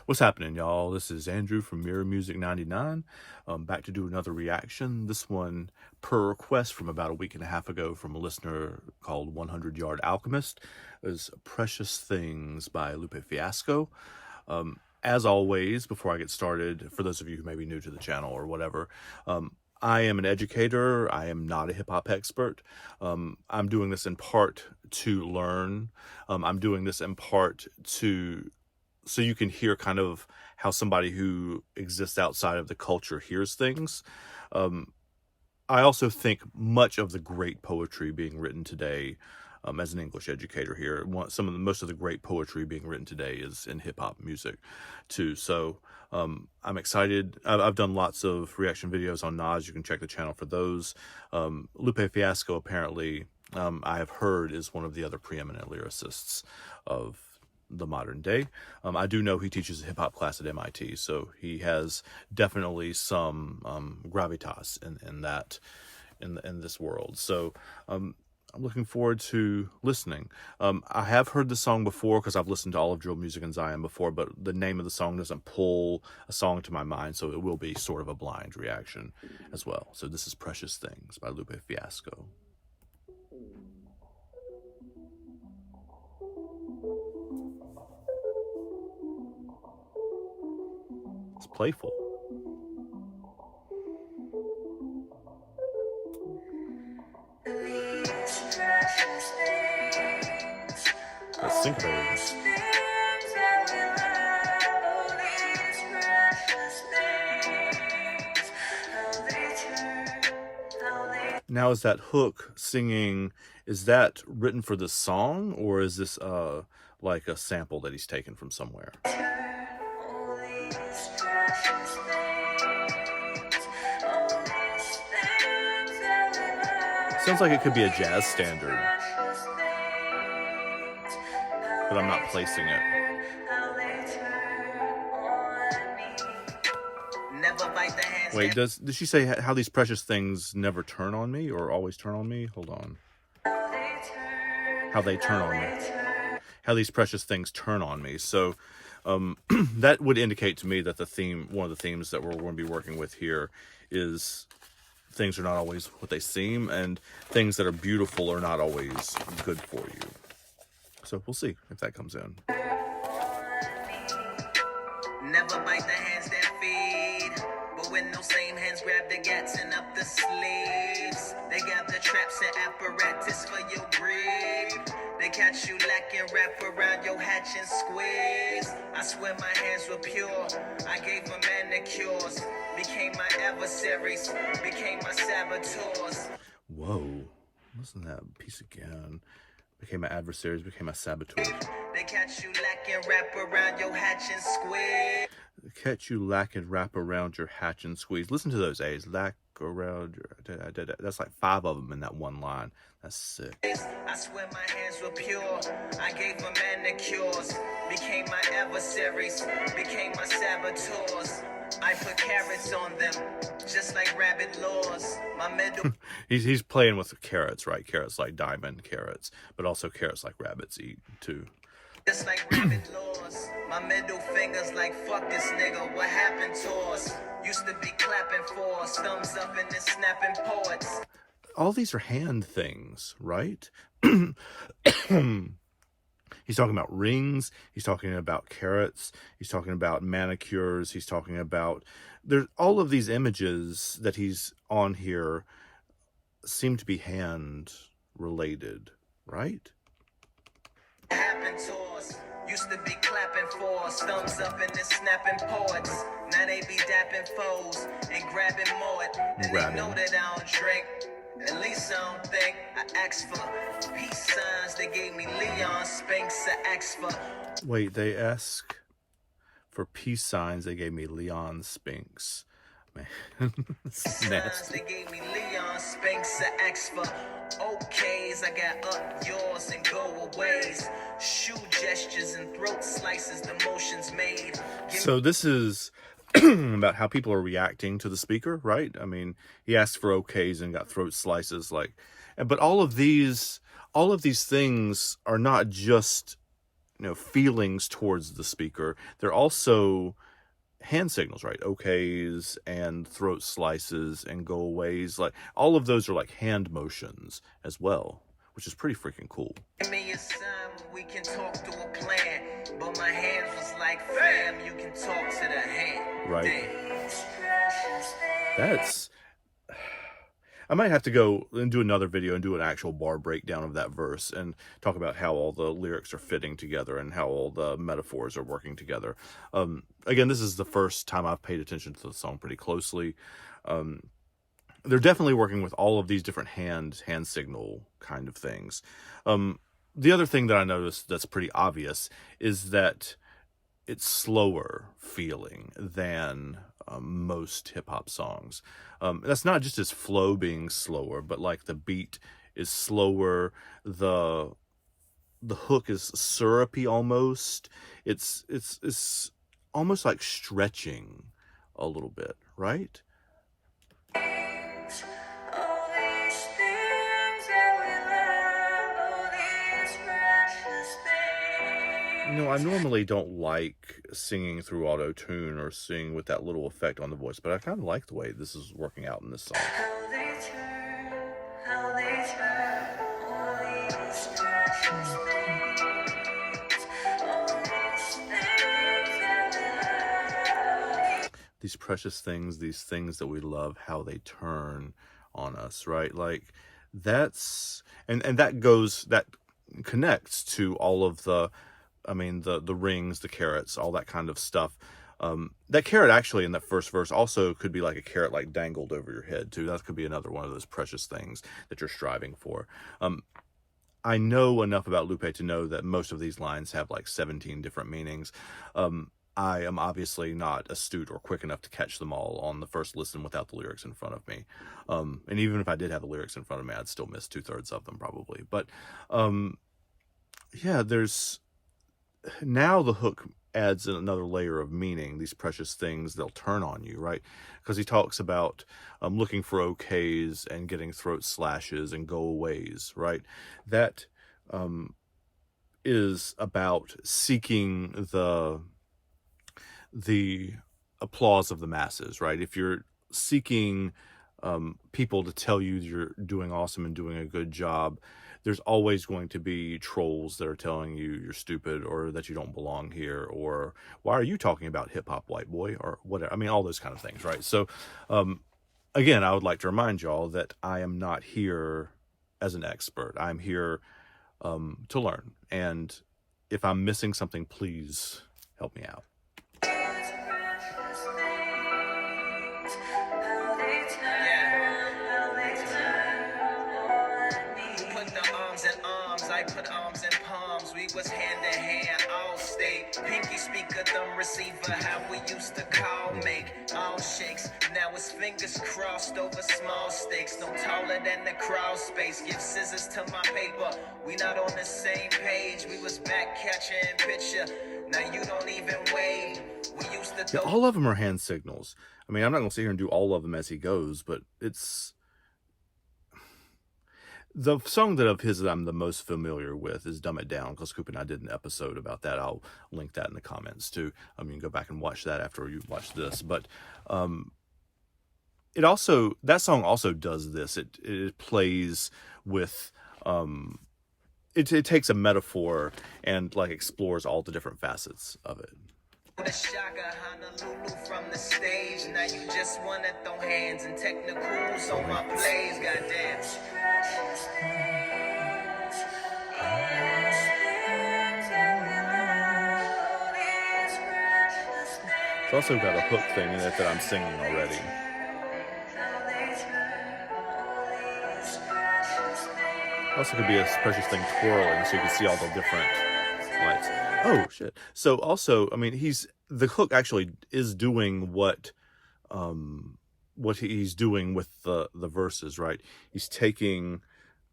What's happening, y'all? This is Andrew from Mirror Music 99. Back to do another reaction. This one per request from about a week and a half ago from a listener called 100 Yard Alchemist. Is Precious Things by LUPE Fiasco. As always, before I get started, for those of you who may be new to the channel or whatever, I am an educator. I am not a hip-hop expert. I'm doing this in part to learn. I'm doing this in part so you can hear kind of how somebody who exists outside of the culture hears things. I also think much of the great poetry being written today, as an English educator here, most of the great poetry being written today is in hip-hop music too. So I'm excited. I've done lots of reaction videos on Nas. You can check the channel for those. Lupe Fiasco apparently, I have heard, is one of the other preeminent lyricists of the modern day. I do know he teaches a hip-hop class at MIT, so he has definitely some gravitas in this world. So I'm looking forward to listening. I have heard the song before because I've listened to all of Drill Music and Zion before, but the name of the song doesn't pull a song to my mind, so it will be sort of a blind reaction as well. So this is Precious Things by Lupe Fiasco. It's playful. That's syncopated. Now, is that hook singing, is that written for the song, or is this like a sample that he's taken from somewhere? Sounds like it could be a jazz standard, but I'm not placing it. Wait, did she say how these precious things never turn on me or always turn on me? Hold on. How they turn on me. How these precious things turn on me. So that would indicate to me that one of the themes that we're going to be working with here is things are not always what they seem, and things that are beautiful are not always good for you. So we'll see if that comes in. Never bite the hands that feed, but when those same hands grab the gats and up the sleeves, they got the traps and apparatus for your greed. They catch you lacking, wrap around your hatch and squeeze. I swear my hands were pure, I gave them manicures, became my adversaries, became my saboteurs. Whoa, listen to that piece again. Became my adversaries, became my saboteurs. They catch you lacking, wrap around your hatch and squeeze. Catch you lacking, wrap around your hatch and squeeze. Listen to those A's. Lack around your... That's like 5 of them in that one line. That's sick. I swear my hands were pure. I gave them manicures. Became my adversaries. Became my saboteurs. I put carrots on them, just like rabbit laws. My middle... he's playing with the carrots, right? Carrots like diamond carrots, but also carrots like rabbits eat, too. Just like rabbit laws. My middle finger's like, fuck this nigga, what happened to us? Used to be clapping for us, thumbs up and then snapping poets. All these are hand things, right? He's talking about rings. He's talking about carrots. He's talking about manicures. He's talking about... There's all of these images that he's on here seem to be hand related, right? Happened to us. Used to be clapping for us, thumbs up and then snapping poets. Now they be dapping foes and grabbing more. And they know that I don't drink. At least I don't think. I asked for peace signs. They gave me Leon Spinks. I asked for... Wait, they ask for peace signs. They gave me Leon Spinks. Man, nasty. They gave me Leon Spinks. I asked for okays. I got up yours and go aways. Shoe gestures and throat slices. The motions made. So this is... about how people are reacting to the speaker, right? I mean, he asked for okays and got throat slices, like, but all of these things are not just feelings towards the speaker. They're also hand signals, right? Okays and throat slices and go aways. Like, all of those are like hand motions as well, which is pretty freaking cool. Give me a sign, we can talk through a plan. But my hands was like, fam, you can talk to the hand. Right. I might have to go and do another video and do an actual bar breakdown of that verse and talk about how all the lyrics are fitting together and how all the metaphors are working together. Again, this is the first time I've paid attention to the song pretty closely. They're definitely working with all of these different hand signal kind of things. The other thing that I noticed that's pretty obvious is that it's slower feeling than most hip-hop songs. That's not just his flow being slower, but like the beat is slower, the hook is syrupy almost. It's almost like stretching a little bit, right? I normally don't like singing through auto-tune or singing with that little effect on the voice, but I kind of like the way this is working out in this song. These precious things, these things that we love, how they turn on us, right? Like, that's, and that connects to all of the rings, the carrots, all that kind of stuff. That carrot actually in that first verse also could be like a carrot like dangled over your head too. That could be another one of those precious things that you're striving for. I know enough about Lupe to know that most of these lines have like 17 different meanings. I am obviously not astute or quick enough to catch them all on the first listen without the lyrics in front of me. And even if I did have the lyrics in front of me, I'd still miss 2/3 of them probably. But yeah, now the hook adds another layer of meaning. These precious things, they'll turn on you, right? Because he talks about looking for okays and getting throat slashes and go aways, right? That is about seeking the applause of the masses, right? If you're seeking people to tell you you're doing awesome and doing a good job, there's always going to be trolls that are telling you you're stupid or that you don't belong here, or why are you talking about hip-hop, white boy, or whatever. I mean, all those kind of things, right? So again, I would like to remind y'all that I am not here as an expert. I'm here to learn, and if I'm missing something, please help me out. I put arms in palms, we was hand in hand, all state. Pinky speaker, thumb receiver, how we used to call, make all shakes. Now it's fingers crossed over small stakes, no taller than the crawl space. Give scissors to my paper, we not on the same page. We was back catching picture, now you don't even wave. We used to all of them are hand signals. I mean, I'm not gonna sit here and do all of them as he goes, but it's the song of his that I'm the most familiar with is Dumb It Down, because Coop and I did an episode about that. I'll link that in the comments too. You can go back and watch that after you watch this. But that song also does this. It plays with it takes a metaphor and like explores all the different facets of it. The Shaka Honolulu from the stage. Now you just wanna throw hands and technicals on my plays, goddamn. It's also got a hook thing in it that I'm singing already. Also could be a precious thing twirling so you can see all the different lights. Oh shit. So also, I mean, the hook actually is doing what he's doing with the verses, right? He's taking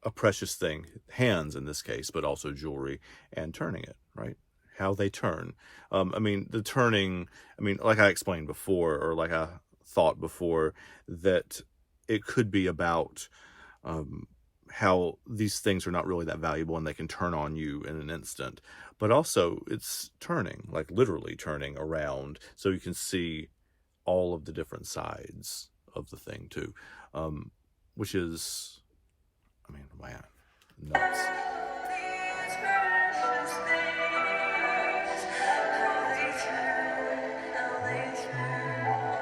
a precious thing, hands in this case, but also jewelry, and turning it, right? How they turn. The turning, like I explained before, or like I thought before, that it could be about how these things are not really that valuable and they can turn on you in an instant. But also it's turning, like literally turning around, so you can see all of the different sides of the thing too, which is, I mean, man, nuts.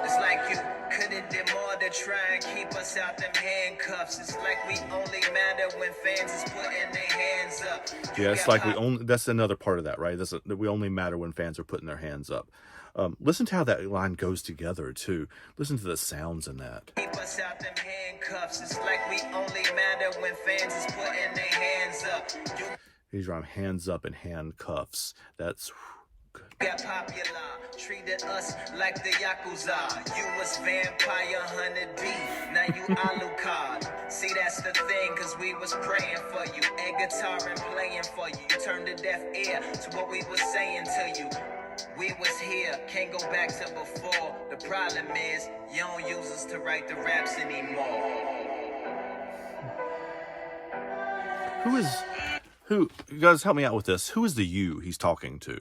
It's like you couldn't did more to try and keep us out them handcuffs. It's like we only matter when fans is putting their hands up. Yeah, it's like that's another part of that, right? That we only matter when fans are putting their hands up. Listen to how that line goes together too. Listen to the sounds in that. Keep us out them handcuffs. It's like we only matter when fans is putting their hands up. These rhyme hands up and handcuffs. That's good. Got popular, treated us like the Yakuza. You was vampire hunter D, now you Alucard. See, that's the thing, cause we was praying for you. A guitar and playing for you. You turned a deaf ear to what we was saying to you. We was here, can't go back to before. The problem is, you don't use us to write the raps anymore. Who, you guys help me out with this. Who is the you he's talking to?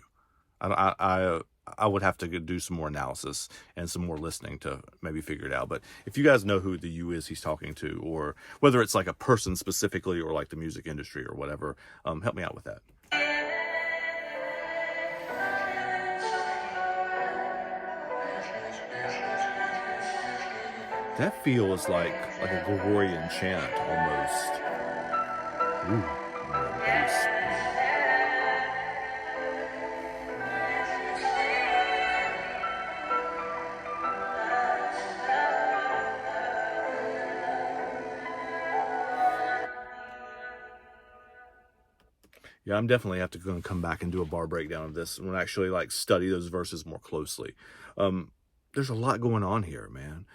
I would have to do some more analysis and some more listening to maybe figure it out. But if you guys know who the you is he's talking to, or whether it's like a person specifically or like the music industry or whatever, help me out with that. That feel is like a Gregorian chant almost. Ooh, bass. Yeah, I'm definitely have to go and come back and do a bar breakdown of this and actually like study those verses more closely. There's a lot going on here, man.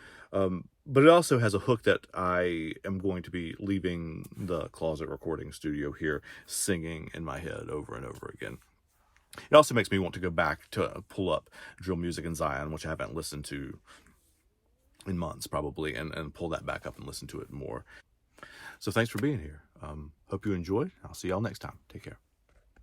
But it also has a hook that I am going to be leaving the closet recording studio here singing in my head over and over again. It also makes me want to go back to pull up Drill Music in Zion, which I haven't listened to in months probably, and pull that back up and listen to it more. So thanks for being here. Hope you enjoyed. I'll see y'all next time. Take care.